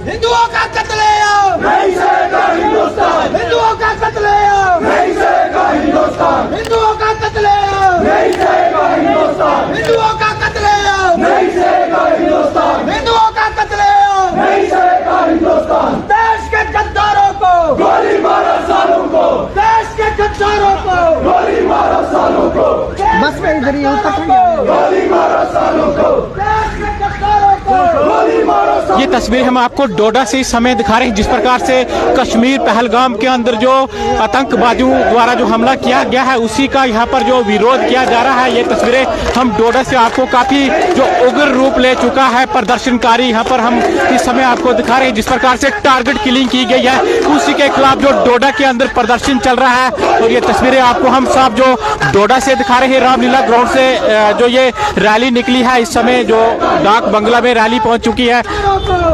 हिंदुओं का कत्लेआम नहीं सहेगा हिंदुस्तान, हिंदुओं का कत्लेआम नहीं सहेगा हिंदुस्तान, हिंदुओं का कत्लेआम नहीं सहेगा हिंदुस्तान, हिंदुओं का कत्लेआम नहीं सहेगा हिंदुस्तान, हिंदुओं का कत्लेआम नहीं सहेगा हिंदुस्तान। देश के गद्दारों को गोली मारो सालों को, देश के गद्दारों को गोली मारो सालों को, बस में इधर ही गोली मारो सालों को, देश के गद्दारों को गोली मारो। ये तस्वीर हम आपको डोडा से इस समय दिखा रहे हैं, जिस प्रकार से कश्मीर पहलगाम के अंदर जो आतंकवादियों द्वारा जो हमला किया गया है उसी का यहाँ पर जो विरोध किया जा रहा है। ये तस्वीरें हम डोडा से आपको काफी जो उग्र रूप ले चुका है प्रदर्शनकारी यहाँ पर हम इस समय आपको दिखा रहे हैं, जिस प्रकार से टारगेट किलिंग की गई है उसी के खिलाफ जो डोडा के अंदर प्रदर्शन चल रहा है। और ये तस्वीरें आपको हम साफ जो डोडा से दिखा रहे हैं, रामलीला ग्राउंड से जो ये रैली निकली है, इस समय जो डाक बंगला में रैली पहुंच चुकी है।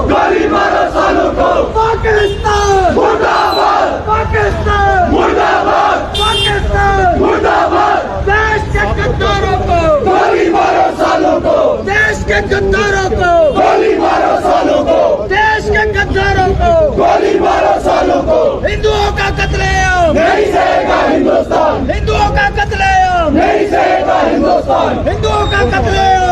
गोली मारो सालों को, पाकिस्तान मुर्दाबाद, पाकिस्तान मुर्दाबाद, पाकिस्तान मुर्दाबाद। देश के गद्दारों को गोली मारो सालों को, देश के गद्दारों को गोली मारो सालों को, देश के गद्दारों को गोली मारो सालों को। हिंदुओं का कत्लेआम नहीं सहेगा हिंदुस्तान, हिंदुओं का कत्लेआम नहीं सहेगा हिंदुस्तान, हिंदुओं का कत्लेआम।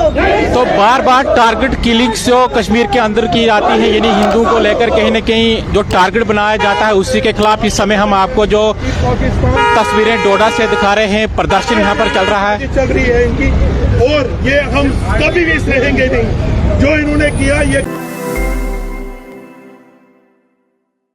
तो बार बार टारगेट किलिंग जो कश्मीर के अंदर की जाती है, यानी हिंदुओं को लेकर कहीं न कहीं जो टारगेट बनाया जाता है उसी के खिलाफ इस समय हम आपको जो तस्वीरें डोडा से दिखा रहे हैं, प्रदर्शन यहाँ पर चल रहा है, चल रही है इनकी। और ये हम कभी भी सहेंगे नहीं जो इन्होंने किया। ये